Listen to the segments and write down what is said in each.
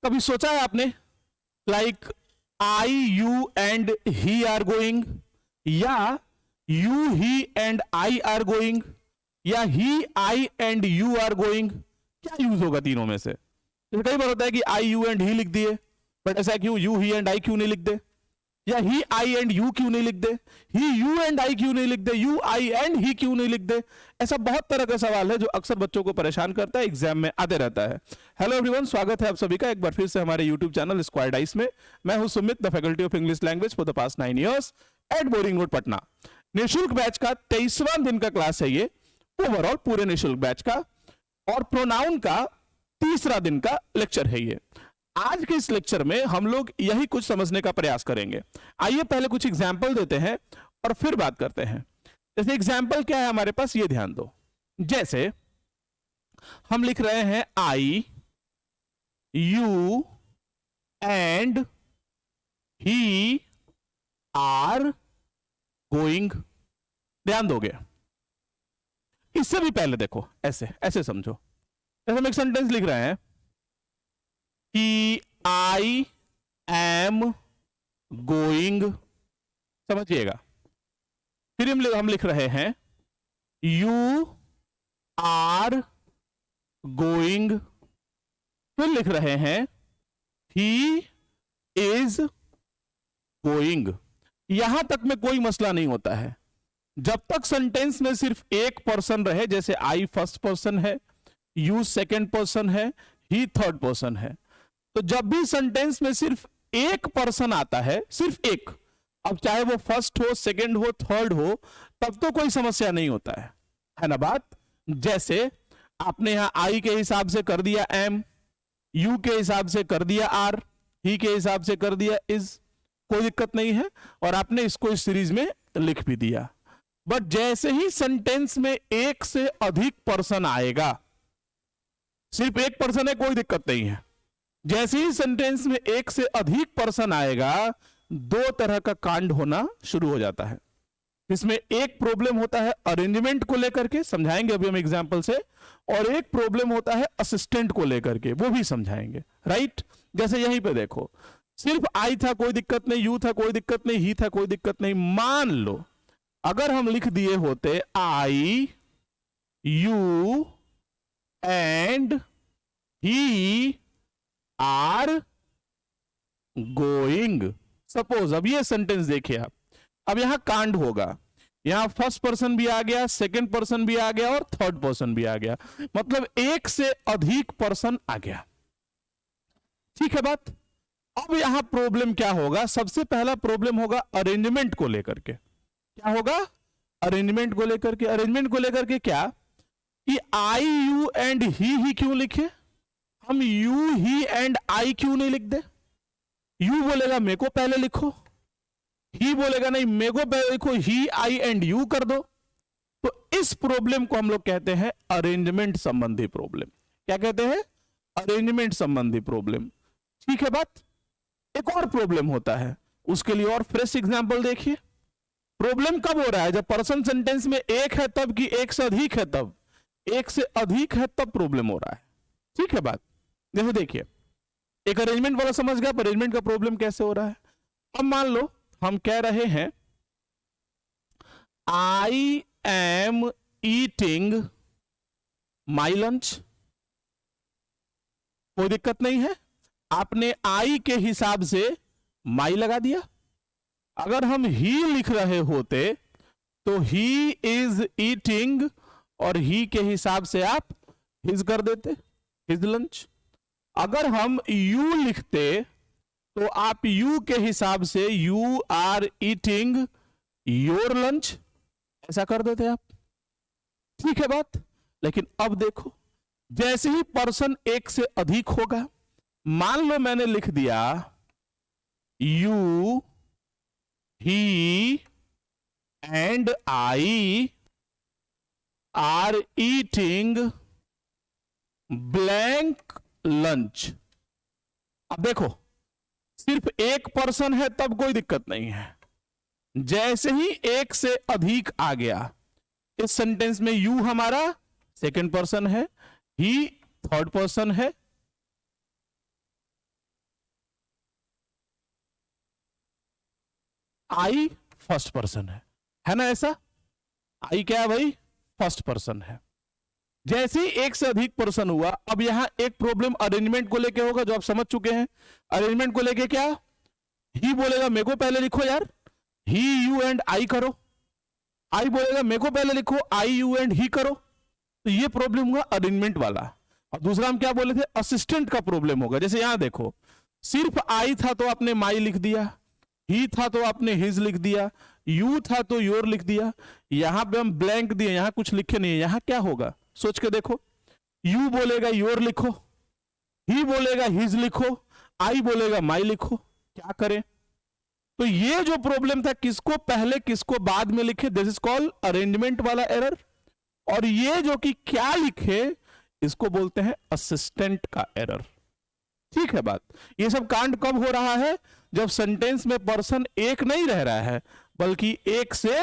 कभी सोचा है आपने like I you and he are going, या you he and I are going, या he I and you are going? क्या यूज होगा तीनों में से? जैसे कई बार होता है कि आई यू एंड ही लिख दिए, बट ऐसा क्यों यू ही एंड आई क्यों नहीं लिख दे, या ही आई एंड यू क्यों नहीं लिख दे, ही यू एंड आई क्यों नहीं लिख दे, यू आई एंड ही क्यों नहीं लिख दे? ऐसा बहुत तरह का सवाल है जो अक्सर बच्चों को परेशान करता है, एग्जाम में आते रहता है। हेलो एवरीवन, स्वागत है आप सभी का एक बार फिर से हमारे यूट्यूब चैनल स्क्वायर डाइस में। मैं हूं Sumit, the faculty of English language for the past 9 years at Boring Road Patna. निःशुल्क बैच का 23वां दिन का क्लास है ये, ओवरऑल पूरे निःशुल्क बैच का, और प्रोनाउन का तीसरा दिन का लेक्चर है ये। आज के इस लेक्चर में हम लोग यही कुछ समझने का प्रयास करेंगे। आइए पहले कुछ एग्जाम्पल देते हैं और फिर बात करते हैं। जैसे एग्जाम्पल क्या है हमारे पास, ये ध्यान दो। जैसे हम लिख रहे हैं I you and he are going. ध्यान दोगे? इससे भी पहले देखो, ऐसे ऐसे समझो। जैसे हम एक सेंटेंस लिख रहे हैं कि आई एम गोइंग, समझिएगा। फिर हम लिख रहे हैं यू आर गोइंग, फिर लिख रहे हैं ही इज गोइंग। यहां तक में कोई मसला नहीं होता है जब तक सेंटेंस में सिर्फ एक पर्सन रहे। जैसे आई फर्स्ट पर्सन है, यू सेकंड पर्सन है, ही थर्ड पर्सन है। तो जब भी सेंटेंस में सिर्फ एक पर्सन आता है, सिर्फ एक, अब चाहे वो फर्स्ट हो, सेकंड हो, थर्ड हो, तब तो कोई समस्या नहीं होता है ना बात? जैसे आपने यहां आई के हिसाब से कर दिया एम, यू के हिसाब से कर दिया आर, ही के हिसाब से कर दिया इज, कोई दिक्कत नहीं है, और आपने इसको इस सीरीज में लिख भी दिया। बट जैसे ही सेंटेंस में एक से अधिक पर्सन आएगा, सिर्फ एक पर्सन है कोई दिक्कत नहीं है, जैसे ही सेंटेंस में एक से अधिक पर्सन आएगा, दो तरह का कांड होना शुरू हो जाता है। इसमें एक प्रॉब्लम होता है अरेंजमेंट को लेकर के, समझाएंगे अभी हम एग्जांपल से, और एक प्रॉब्लम होता है असिस्टेंट को लेकर के, वो भी समझाएंगे, राइट? जैसे यहीं पे देखो, सिर्फ आई था कोई दिक्कत नहीं, यू था कोई दिक्कत नहीं, ही था कोई दिक्कत नहीं। मान लो अगर हम लिख दिए होते I you and he are going, suppose. अब ये सेंटेंस देखिए आप, अब यहां कांड होगा, यहां फर्स्ट पर्सन भी आ गया, सेकंड पर्सन भी आ गया, और थर्ड पर्सन भी आ गया, मतलब एक से अधिक पर्सन आ गया। ठीक है बात? अब यहां प्रॉब्लम क्या होगा? सबसे पहला प्रॉब्लम होगा अरेंजमेंट को लेकर के। क्या होगा? अरेंजमेंट को लेकर के। अरेंजमेंट को लेकर के क्या कि आई यू एंड ही क्यों लिखे? हम यू ही एंड आई क्यों नहीं लिख दे? यू बोलेगा मेरे को पहले लिखो, ही बोलेगा नहीं मेरे को पहले लिखो, ही आई एंड यू कर दो। तो इस प्रॉब्लम को हम लोग कहते हैं अरेंजमेंट संबंधी प्रॉब्लम। क्या कहते हैं? अरेंजमेंट संबंधी प्रॉब्लम। ठीक है बात? एक और प्रॉब्लम होता है, उसके लिए और फ्रेश एग्जांपल देखिए। प्रॉब्लम कब हो रहा है? जब पर्सन सेंटेंस में एक है तब, कि एक से अधिक है तब? एक से अधिक है तब प्रॉब्लम हो रहा है। ठीक है बात? जैसे देखिए, एक अरेंजमेंट वाला समझ गया अरेंजमेंट का प्रॉब्लम कैसे हो रहा है। अब मान लो हम कह रहे हैं I am eating my lunch, कोई दिक्कत नहीं है, आपने आई के हिसाब से माई लगा दिया। अगर हम ही लिख रहे होते तो ही इज ईटिंग, और ही के हिसाब से आप हिज कर देते, हिज लंच। अगर हम यू लिखते तो आप यू के हिसाब से you are eating your lunch, ऐसा कर देते आप। ठीक है बात? लेकिन अब देखो, जैसे ही पर्सन एक से अधिक होगा, मान लो मैंने लिख दिया you he and I are eating blank lunch. अब देखो, सिर्फ एक पर्सन है तब कोई दिक्कत नहीं है, जैसे ही एक से अधिक आ गया, इस सेंटेंस में यू हमारा सेकंड पर्सन है, ही थर्ड पर्सन है, आई फर्स्ट पर्सन है ना ऐसा? आई क्या है भाई? फर्स्ट पर्सन है। जैसे ही एक से अधिक पर्सन हुआ, अब यहां एक प्रॉब्लम अरेंजमेंट को लेके होगा जो आप समझ चुके हैं। अरेंजमेंट को लेके क्या? ही बोलेगा मेरे को पहले लिखो यार, ही यू एंड आई करो। आई बोलेगा मेरे को पहले लिखो, आई यू एंड ही करो। तो ये प्रॉब्लम हुआ अरेंजमेंट वाला। और दूसरा हम क्या बोले थे? असिस्टेंट का प्रॉब्लम होगा। जैसे यहां देखो, सिर्फ आई था तो आपने माई लिख दिया, ही था तो आपने हिज लिख दिया, यू था तो योर लिख दिया। यहां पे हम ब्लैंक दिए, यहां कुछ लिखे नहीं है। यहां क्या होगा सोच के देखो, यू बोलेगा योर लिखो, ही बोलेगा हिज लिखो, आई बोलेगा माई लिखो। क्या करें? तो ये जो प्रॉब्लम था, किसको पहले किसको बाद में लिखे, दिस इज कॉल्ड अरेंजमेंट वाला एरर। और ये जो कि क्या लिखे, इसको बोलते हैं असिस्टेंट का एरर। ठीक है बात? ये सब कांड कब हो रहा है? जब सेंटेंस में पर्सन एक नहीं रह रहा है बल्कि एक से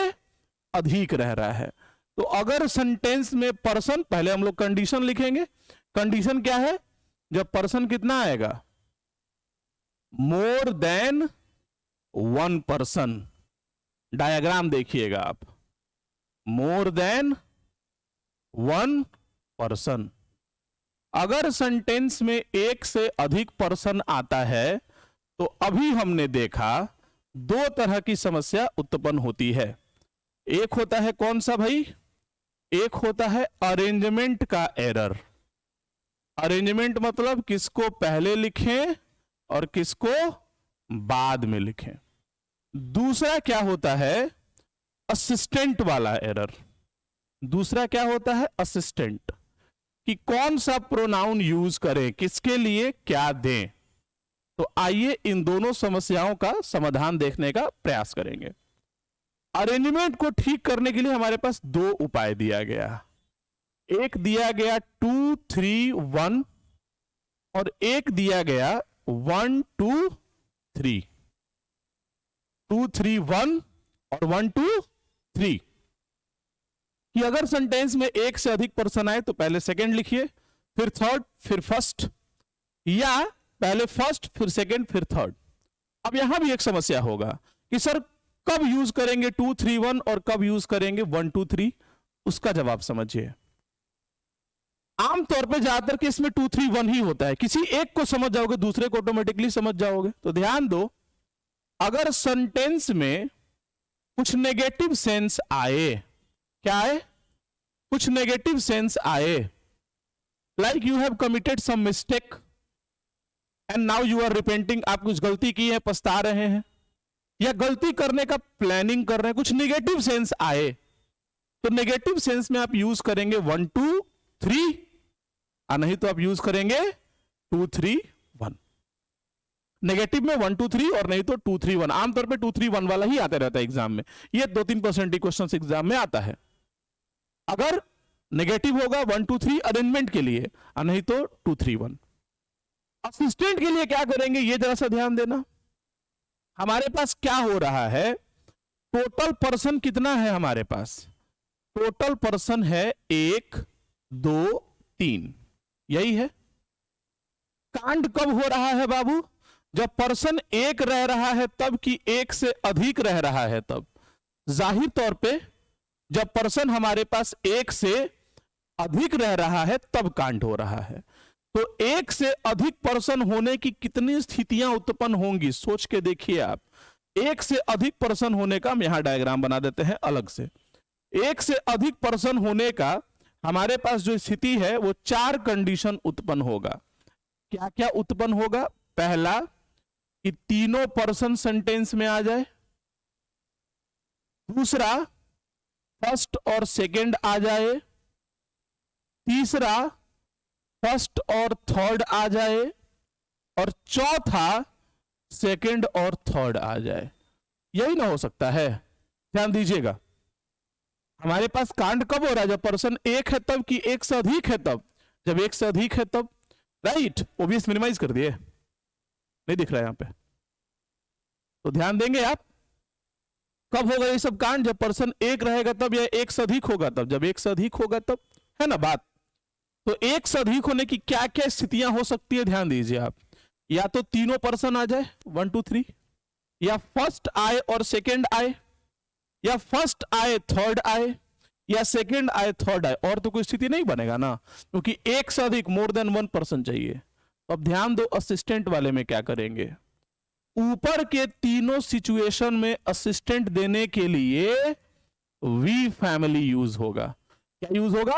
अधिक रह रहा है। तो अगर सेंटेंस में पर्सन, पहले हम लोग कंडीशन लिखेंगे। कंडीशन क्या है? जब पर्सन कितना आएगा? More than one person. Diagram देखिएगा आप, मोर देन वन पर्सन। अगर सेंटेंस में एक से अधिक पर्सन आता है तो अभी हमने देखा दो तरह की समस्या उत्पन्न होती है। एक होता है कौन सा भाई? एक होता है अरेंजमेंट का एरर। अरेंजमेंट मतलब किसको पहले लिखें और किसको बाद में लिखें। दूसरा क्या होता है? असिस्टेंट वाला एरर। दूसरा क्या होता है? असिस्टेंट, कि कौन सा प्रोनाउन यूज करें, किसके लिए क्या दें। तो आइए इन दोनों समस्याओं का समाधान देखने का प्रयास करेंगे। अरेंजमेंट को ठीक करने के लिए हमारे पास दो उपाय दिया गया। एक दिया गया 2 3 1 और एक दिया गया 1 2 3। 2 3 1 और 1 2 3 कि अगर सेंटेंस में एक से अधिक पर्सन आए तो पहले सेकंड लिखिए, फिर थर्ड, फिर फर्स्ट, या पहले फर्स्ट फिर सेकंड फिर थर्ड। अब यहां भी एक समस्या होगा कि सर कब यूज करेंगे 2 3 1 और कब यूज करेंगे 1 2 3। उसका जवाब समझिए। आमतौर पे ज्यादातर केस में 2 3 1 ही होता है। किसी एक को समझ जाओगे दूसरे को ऑटोमेटिकली समझ जाओगे। तो ध्यान दो, अगर सेंटेंस में कुछ नेगेटिव सेंस आए, क्या आए? कुछ नेगेटिव सेंस आए, like you have committed some mistake and now you are repenting, आप कुछ गलती की है पछता रहे हैं, या गलती करने का प्लानिंग कर रहे हैं, कुछ नेगेटिव सेंस आए, तो नेगेटिव सेंस में आप यूज करेंगे 1 2 3, और नहीं तो आप यूज करेंगे 2 3 1। नेगेटिव में 1 2 3 और नहीं तो 2 3 1। आमतौर पे 2 3 1 वाला ही आता रहता है एग्जाम में। ये 2-3% क्वेश्चन एग्जाम में आता है। अगर नेगेटिव होगा 1 2 3 अरेंजमेंट के लिए, और नहीं तो 2 3 1। असिस्टेंट के लिए क्या करेंगे, ये जरा सा ध्यान देना। हमारे पास क्या हो रहा है? टोटल पर्सन कितना है हमारे पास? टोटल पर्सन है 1 2 3, यही है। कांड कब हो रहा है बाबू? जब पर्सन एक रह रहा है तब, कि एक से अधिक रह रहा है तब। जाहिर तौर पे जब पर्सन हमारे पास एक से अधिक रह रहा है तब कांड हो रहा है। तो एक से अधिक पर्सन होने की कितनी स्थितियां उत्पन्न होंगी सोच के देखिए आप। एक से अधिक पर्सन होने का हम यहां डायग्राम बना देते हैं अलग से। एक से अधिक पर्सन होने का हमारे पास जो स्थिति है वो 4 कंडीशन उत्पन्न होगा। क्या क्या उत्पन्न होगा? पहला, कि तीनों पर्सन सेंटेंस में आ जाए। दूसरा, फर्स्ट और सेकंड आ जाए। तीसरा, फर्स्ट और थर्ड आ जाए। और चौथा, सेकंड और थर्ड आ जाए। यही ना हो सकता है? ध्यान दीजिएगा, हमारे पास कांड कब हो रहा है? जब पर्सन एक है तब, कि एक से अधिक है तब? जब एक से अधिक है तब, राइट। ओबीएस मिनिमाइज कर दिए, नहीं दिख रहा है यहां पे, तो ध्यान देंगे आप। कब होगा ये सब कांड? जब पर्सन एक रहेगा तब, या एक से अधिक होगा तब? जब एक से अधिक होगा तब, है ना बात। तो एक से अधिक होने की क्या क्या स्थितियां हो सकती है ध्यान दीजिए आप। या तो तीनों पर्सन आ जाए 1 2 3, या फर्स्ट आई और सेकेंड आई, या फर्स्ट आई थर्ड आई, या सेकेंड आई थर्ड आई, और तो कोई स्थिति नहीं बनेगा ना, क्योंकि एक से अधिक मोर देन 1 पर्सन चाहिए। तो अब ध्यान दो असिस्टेंट वाले में क्या करेंगे, ऊपर के तीनों सिचुएशन में असिस्टेंट देने के लिए वी फैमिली यूज होगा। क्या यूज होगा,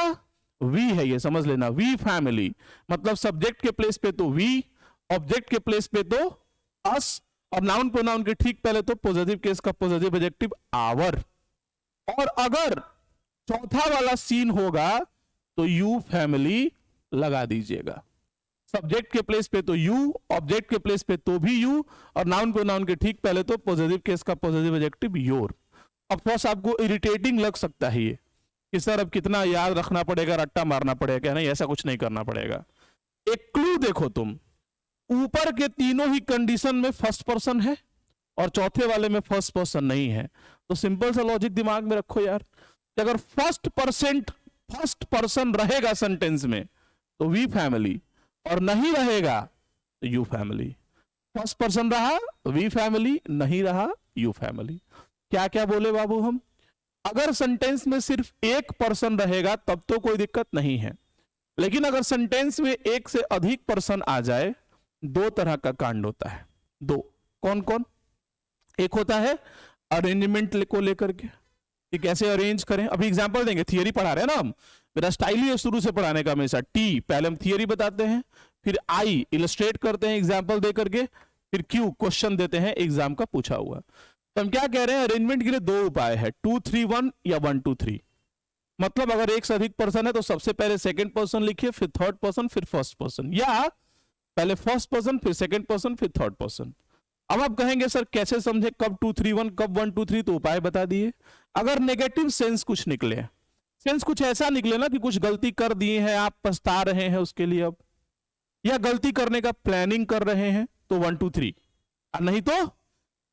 वी है, ये समझ लेना, वी फैमिली मतलब सब्जेक्ट के प्लेस पे तो वी, ऑब्जेक्ट के प्लेस पे तो अस, और नाउन प्रोनाउन के ठीक पहले तो पॉजिटिव केस का पॉजिटिव एडजेक्टिव आवर। और अगर चौथा वाला सीन होगा तो यू फैमिली लगा दीजिएगा, सब्जेक्ट के प्लेस पे तो यू, ऑब्जेक्ट के प्लेस पे तो भी यू, और नाउन प्रोनाउन के ठीक पहले तो पॉजिटिव केस का पॉजिटिव एडजेक्टिव योर। अब थोड़ा आपको इरिटेटिंग लग सकता है ये कि सर अब कितना याद रखना पड़ेगा, रट्टा मारना पड़ेगा, नहीं ऐसा कुछ नहीं करना पड़ेगा। एक क्लू देखो तुम, ऊपर के तीनों ही कंडीशन में फर्स्ट पर्सन है और चौथे वाले में फर्स्ट पर्सन नहीं है, तो सिंपल सा लॉजिक दिमाग में रखो यार, कि अगर फर्स्ट पर्सन रहेगा सेंटेंस में तो वी फैमिली, और नहीं रहेगा तो यू फैमिली। फर्स्ट पर्सन रहा वी फैमिली, नहीं रहा यू फैमिली। क्या क्या बोले बाबू हम, अगर सेंटेंस में सिर्फ एक पर्सन रहेगा तब तो कोई दिक्कत नहीं है, लेकिन अगर सेंटेंस में एक से अधिक पर्सन आ जाए, दो तरह का कांड होता है। दो, कौन कौन, एक होता है अरेंजमेंट को लेकर के कि कैसे अरेंज करें। अभी एग्जांपल देंगे, थियरी पढ़ा रहे हैं ना हम, मेरा स्टाइल ही है शुरू से पढ़ाने का हमेशा, टी पहले हम थियरी बताते हैं, फिर आई इलस्ट्रेट करते हैं एग्जांपल दे करके, फिर क्यू क्वेश्चन देते हैं एग्जाम का पूछा हुआ। तो हम क्या कह रहे हैं, अरेंजमेंट के लिए दो उपाय है, 2 3 1 या 1 2 3। मतलब अगर एक से अधिक पर्सन है तो सबसे पहले सेकंड पर्सन लिखिए, फिर थर्ड पर्सन, फिर फर्स्ट पर्सन, या पहले फर्स्ट पर्सन फिर सेकंड पर्सन फिर थर्ड पर्सन। अब आप कहेंगे सर कैसे समझे, कब 2 3 1 कब 1 2 3, तो उपाय बता दिए। अगर नेगेटिव सेंस कुछ निकले, सेंस कुछ ऐसा निकले ना कि कुछ गलती कर दिए हैं, आप पछता रहे हैं उसके लिए अब, या गलती करने का प्लानिंग कर रहे हैं, तो 1 2 3, नहीं तो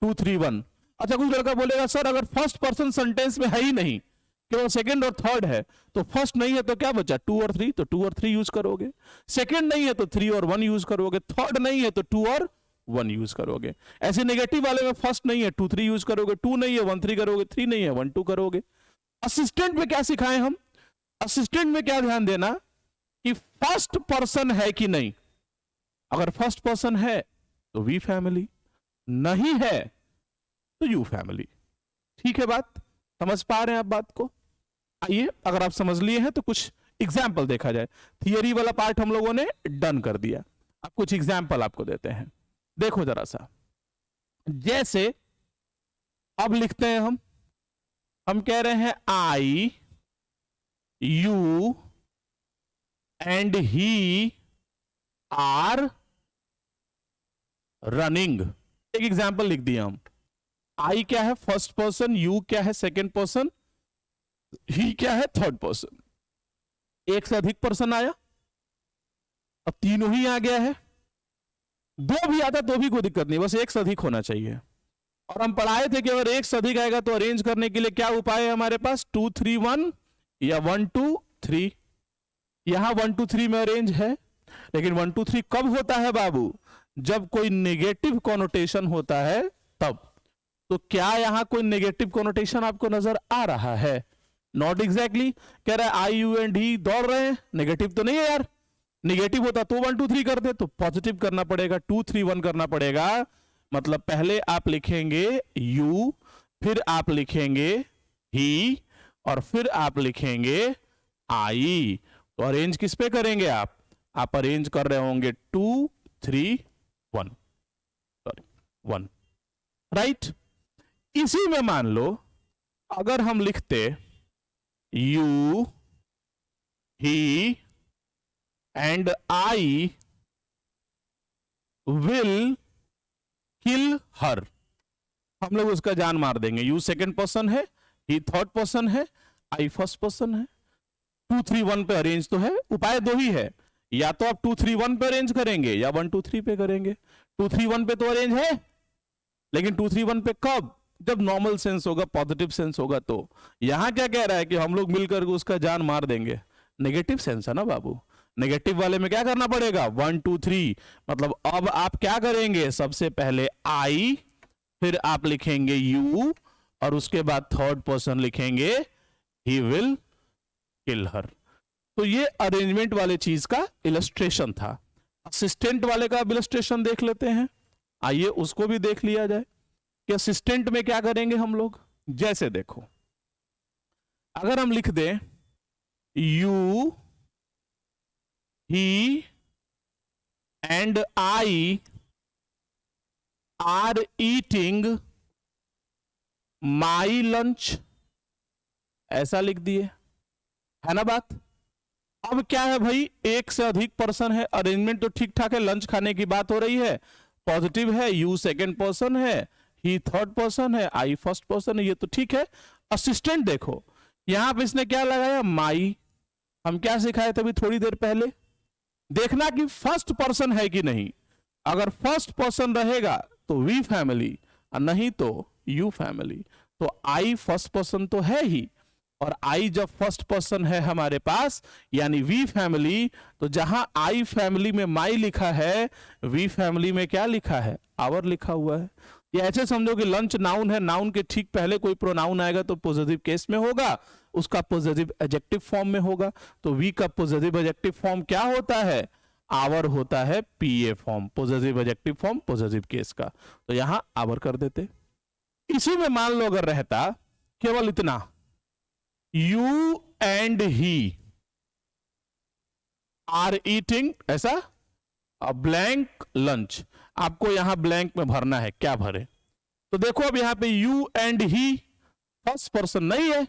2 3 1। अच्छा कुछ लड़का बोलेगा सर अगर फर्स्ट पर्सन सेंटेंस में है ही नहीं, केवल सेकंड और थर्ड है, तो फर्स्ट नहीं है तो क्या बचा, 2 और 3, तो 2 और 3 यूज करोगे। सेकंड नहीं है तो 3 और 1 यूज करोगे। थर्ड नहीं है तो 2 और 1 यूज करोगे। ऐसे नेगेटिव वाले में फर्स्ट नहीं है 2 3 यूज करोगे, 2 नहीं है 1 3 करोगे, 3 नहीं है 1 2 करोगे। असिस्टेंट में क्या सिखाएं हम, असिस्टेंट में क्या ध्यान देना कि फर्स्ट पर्सन है कि नहीं। अगर फर्स्ट पर्सन है तो वी फैमिली, नहीं है तो यू फैमिली। ठीक है, बात समझ पा रहे हैं आप बात को। आइए अगर आप समझ लिए हैं तो कुछ एग्जाम्पल देखा जाए। थियरी वाला पार्ट हम लोगों ने डन कर दिया, अब कुछ एग्जाम्पल आपको देते हैं। देखो जरा सा, जैसे अब लिखते हैं हम कह रहे हैं I you and he are running. एक एग्जाम्पल लिख दिया हम, आई क्या है फर्स्ट पर्सन, यू क्या है सेकंड पर्सन, ही क्या है थर्ड पर्सन। एक से अधिक पर्सन आया, अब तीनों ही आ गया है, दो भी आता तो भी कोई दिक्कत नहीं, बस एक से अधिक होना चाहिए। और हम पढ़ाए थे कि अगर एक से अधिक आएगा तो अरेंज करने के लिए क्या उपाय है हमारे पास, 2 3 1 या 1 2 3। यहां 1 2 3 में अरेंज है, लेकिन 1 2 3 कब होता है बाबू, जब कोई नेगेटिव कॉनोटेशन होता है तब। तो क्या यहां कोई नेगेटिव कॉनोटेशन आपको नजर आ रहा है, नॉट एग्जैक्टली। कह रहा है आई यू एंड ही दौड़ रहे हैं, नेगेटिव तो नहीं है यार, नेगेटिव होता तो 1 2 3 करते, तो पॉजिटिव करना पड़ेगा, 2 3 1 करना पड़ेगा। मतलब पहले आप लिखेंगे यू, फिर आप लिखेंगे ही, और फिर आप लिखेंगे आई। तो अरेंज किस पे करेंगे आप अरेंज कर रहे होंगे 2 3 1, सॉरी 1, राइट। इसी में मान लो अगर हम लिखते you he and I will kill her, हम लोग उसका जान मार देंगे। यू सेकंड पर्सन है, ही थर्ड पर्सन है, आई फर्स्ट पर्सन है। 2 3 1 पे अरेंज तो है, उपाय दो ही है, या तो आप 2 3 1 पे अरेंज करेंगे या 1 2 3 पे करेंगे। 2 3 1 पे तो अरेंज है, लेकिन 2 3 1 पे कब, जब नॉर्मल सेंस होगा, पॉजिटिव सेंस होगा। तो यहां क्या कह रहा है कि हम लोग मिलकर उसका जान मार देंगे, नेगेटिव सेंस है ना बाबू। नेगेटिव वाले में क्या करना पड़ेगा 1 2 3, मतलब अब आप क्या करेंगे, सबसे पहले आई फिर आप लिखेंगे यू, और उसके बाद थर्ड पर्सन लिखेंगे ही विल किल हर। तो ये अरेंजमेंट वाले चीज का इलस्ट्रेशन था। असिस्टेंट वाले का अब इलस्ट्रेशन देख लेते हैं। आइए उसको भी देख लिया जाए कि असिस्टेंट में क्या करेंगे हम लोग। जैसे देखो, अगर हम लिख दें you he and I are eating my lunch, ऐसा लिख दिए, है ना बात। अब क्या है भाई, एक से अधिक पर्सन है, अरेंजमेंट तो ठीक ठाक है, लंच खाने की बात हो रही है, पॉजिटिव है, यू सेकंड पर्सन है, ही थर्ड पर्सन है, आई फर्स्ट पर्सन है, ये तो ठीक है। असिस्टेंट देखो, यहां पे इसने क्या लगाया, माई। हम क्या सिखाए थे अभी थोड़ी देर पहले, देखना कि फर्स्ट पर्सन है कि नहीं। अगर फर्स्ट पर्सन रहेगा तो वी फैमिली, और नहीं तो यू फैमिली। तो आई फर्स्ट पर्सन तो है ही, और आई जब फर्स्ट पर्सन है हमारे पास यानी वी फैमिली, तो जहां आई फैमिली में माई लिखा है, वी फैमिली में क्या लिखा है, आवर लिखा हुआ है। ये ऐसे समझो कि लंच नाउन है, नाउन के ठीक पहले कोई प्रोनाउन आएगा तो पॉजिटिव केस में होगा, उसका पॉजिटिव एडजेक्टिव फॉर्म में होगा। तो वी का पॉजिटिव एडजेक्टिव फॉर्म क्या होता है, आवर होता है, PA form, positive adjective form positive case का। तो यहां आवर कर देते। इसी में मान लो अगर रहता केवल इतना, you and he are eating, ऐसा अ ब्लैंक लंच, आपको यहां ब्लैंक में भरना है, क्या भरे। तो देखो अब यहां पे you and he first person नहीं है,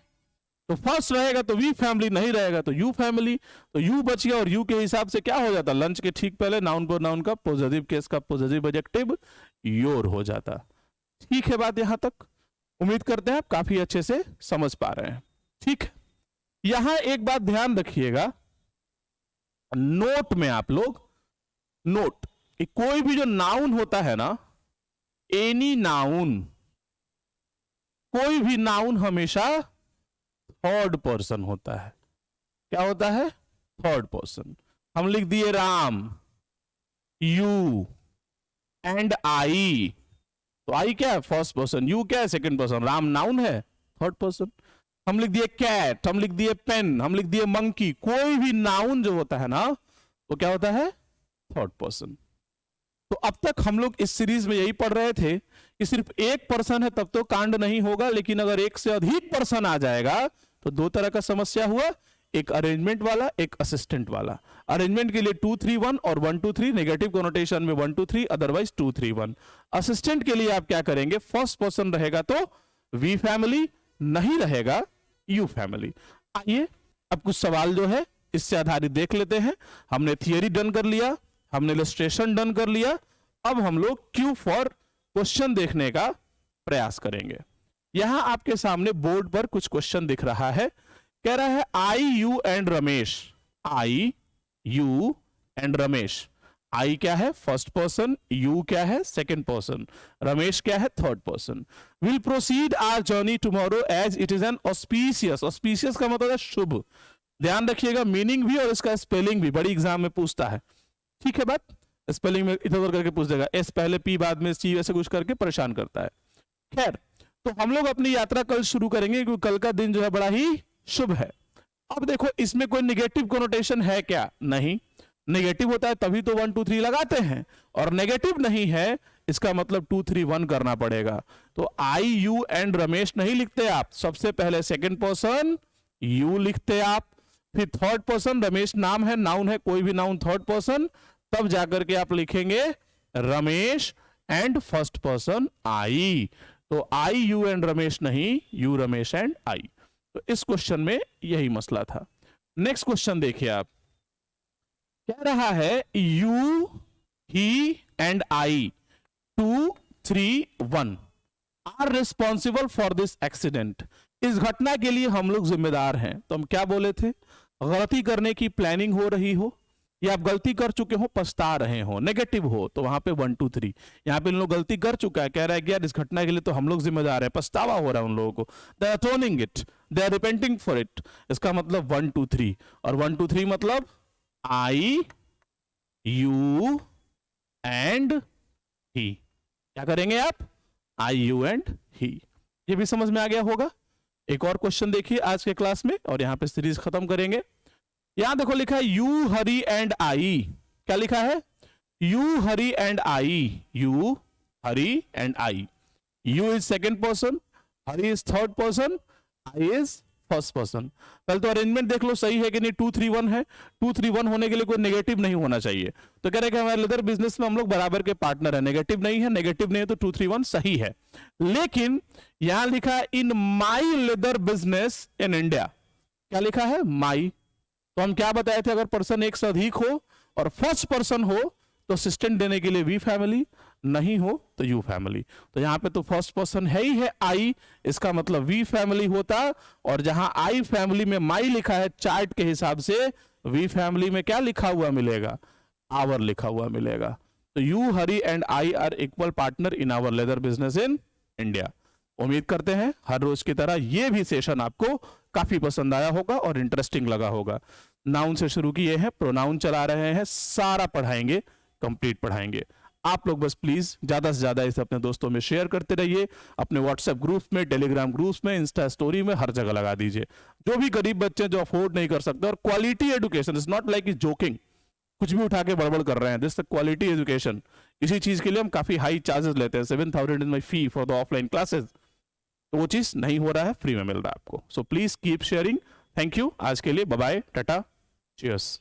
तो फर्स्ट रहेगा तो वी फैमिली, नहीं रहेगा तो यू फैमिली। तो यू बच गया, और यू के हिसाब से क्या हो जाता, लंच के ठीक पहले नाउन पर नाउन का पॉजिटिव केस का पॉजिटिव एडजेक्टिव योर हो जाता। ठीक है बात यहां तक, उम्मीद करते हैं आप काफी अच्छे से समझ पा रहे हैं। ठीक है, यहां एक बात ध्यान रखिएगा, नोट में आप लोग नोट कि कोई भी जो नाउन होता है ना, एनी नाउन, कोई भी नाउन हमेशा थर्ड पर्सन होता है। क्या होता है, थर्ड पर्सन। हम लिख दिए राम, यू एंड आई, तो आई क्या है, फर्स्ट पर्सन, यू क्या है, सेकंड पर्सन, राम नाउन है, थर्ड पर्सन। हम लिख दिए कैट, हम लिख दिए पेन, हम लिख दिए मंकी, कोई भी नाउन जो होता है ना, वो क्या होता है, थर्ड पर्सन। तो अब तक हम लोग इस सीरीज में यही पढ़ रहे थे कि सिर्फ एक पर्सन है तब तो कांड नहीं होगा, लेकिन अगर एक से अधिक पर्सन आ जाएगा तो दो तरह का समस्या हुआ, एक अरेंजमेंट वाला, एक असिस्टेंट वाला। अरेंजमेंट के लिए 2 3 1 और 1 2 3, नेगेटिव कोनोटेशन में 1 2 3, अदरवाइज 2 3 1। असिस्टेंट के लिए आप क्या करेंगे, फर्स्ट पर्सन रहेगा तो वी फैमिली, नहीं रहेगा यू फैमिली। आइए अब कुछ सवाल जो है इससे आधारित देख लेते हैं। हमने थियरी डन कर लिया, हमने इलस्ट्रेशन डन कर लिया, अब हम लोग क्यू फॉर क्वेश्चन देखने का प्रयास करेंगे। यहां आपके सामने बोर्ड पर कुछ क्वेश्चन दिख रहा है, कह रहा है I you and Ramesh, I you and Ramesh. I क्या है, फर्स्ट पर्सन, यू क्या है, सेकंड पर्सन, रमेश क्या है, third person. Will proceed our journey tomorrow as it is an auspicious, auspicious का मतलब है शुभ। ध्यान रखिएगा मीनिंग भी और इसका स्पेलिंग भी बड़ी एग्जाम में पूछता है। ठीक है बात, स्पेलिंग में इधर उधर करके पूछ देगा, एस पहले पी बाद में सी, ऐसे कुछ करके परेशान करता है। खैर, तो हम लोग अपनी यात्रा कल शुरू करेंगे क्योंकि कल का दिन जो है बड़ा ही शुभ है। अब देखो इसमें कोई निगेटिव कोनोटेशन है क्या, नहीं। नेगेटिव होता है तभी तो 1 2 3 लगाते हैं, और नेगेटिव नहीं है इसका मतलब 2 3 1 करना पड़ेगा। तो आई यू एंड रमेश नहीं लिखते आप, सबसे पहले सेकंड पर्सन यू लिखते आप, फिर थर्ड पर्सन, रमेश नाम है, नाउन है, कोई भी नाउन थर्ड पर्सन, तब जाकर के आप लिखेंगे Ramesh and first person I. तो आई यू एंड रमेश नहीं, यू रमेश एंड आई। तो इस क्वेश्चन में यही मसला था। नेक्स्ट क्वेश्चन देखिए आप, कह रहा है you he and I 2 3 1 are responsible for this accident. इस घटना के लिए हम लोग जिम्मेदार हैं। तो हम क्या बोले थे, गलती करने की प्लानिंग हो रही हो, या आप गलती कर चुके हो पछता रहे हो, नेगेटिव हो, तो वहां पे 1 2 3। यहां पे इन लोग गलती कर चुका है, कह रहा है कि यार इस घटना के लिए तो हम लोग जिम्मेदार है, पछतावा हो रहा है उन लोगों को, they are atoning it, they are repenting for it. इसका मतलब 1 2 3, और 1 2 3 मतलब आई यू एंड ही। क्या करेंगे आप, आई यू एंड ही। ये भी समझ में आ गया होगा। एक और क्वेश्चन देखिए आज के क्लास में और यहाँ पे सीरीज खत्म करेंगे। यहां देखो लिखा है यू हरी एंड आई। क्या लिखा है? You Hari and I, you Hari and I. You is second person, Hari is third person, I is first person. पहले तो अरेंजमेंट देख लो सही है कि नहीं। 2 3 1 है। 2 3 1 होने के लिए कोई नेगेटिव नहीं होना चाहिए। तो कह रहे हैं कि हमारे लेदर बिजनेस में हम लोग बराबर के पार्टनर है। नेगेटिव नहीं है, नेगेटिव नहीं है तो 2 3 1 सही है। लेकिन यहां लिखा है इन माई लेदर बिजनेस इन इंडिया। क्या लिखा है? माई। तो हम क्या बताए थे, अगर पर्सन एक से अधिक हो और फर्स्ट पर्सन हो तो असिस्टेंट देने के लिए वी फैमिली, नहीं हो तो यू फैमिली। तो यहां पे तो फर्स्ट पर्सन है ही है आई, इसका मतलब वी फैमिली होता। और जहां आई फैमिली में माई लिखा है चार्ट के हिसाब से, वी फैमिली में क्या लिखा हुआ मिलेगा? आवर लिखा हुआ मिलेगा। तो you Hari and I are equal partner in our leather business in India. उम्मीद करते हैं हर रोज की तरह ये भी सेशन आपको काफी पसंद आया होगा और इंटरेस्टिंग लगा होगा। नाउन से शुरू किए हैं, प्रोनाउन चला रहे हैं, सारा पढ़ाएंगे, कंप्लीट पढ़ाएंगे। आप लोग बस प्लीज ज्यादा से ज्यादा इसे अपने दोस्तों में शेयर करते रहिए। अपने व्हाट्सएप ग्रुप में, टेलीग्राम ग्रुप्स में, इंस्टा स्टोरी में, हर जगह लगा दीजिए। जो भी गरीब बच्चे जो अफोर्ड नहीं कर सकते, और quality education is not like joking, कुछ भी उठा के बड़बड़ कर रहे हैं, दिस क्वालिटी एजुकेशन। इसी चीज के लिए हम काफी हाई चार्जेस लेते हैं। 7,000 is my fee for the offline classes. तो वो चीज नहीं हो रहा है, फ्री में मिल रहा है आपको। So please keep sharing. Thank you. आज के लिए बाय बाय, टाटा, चीयर्स।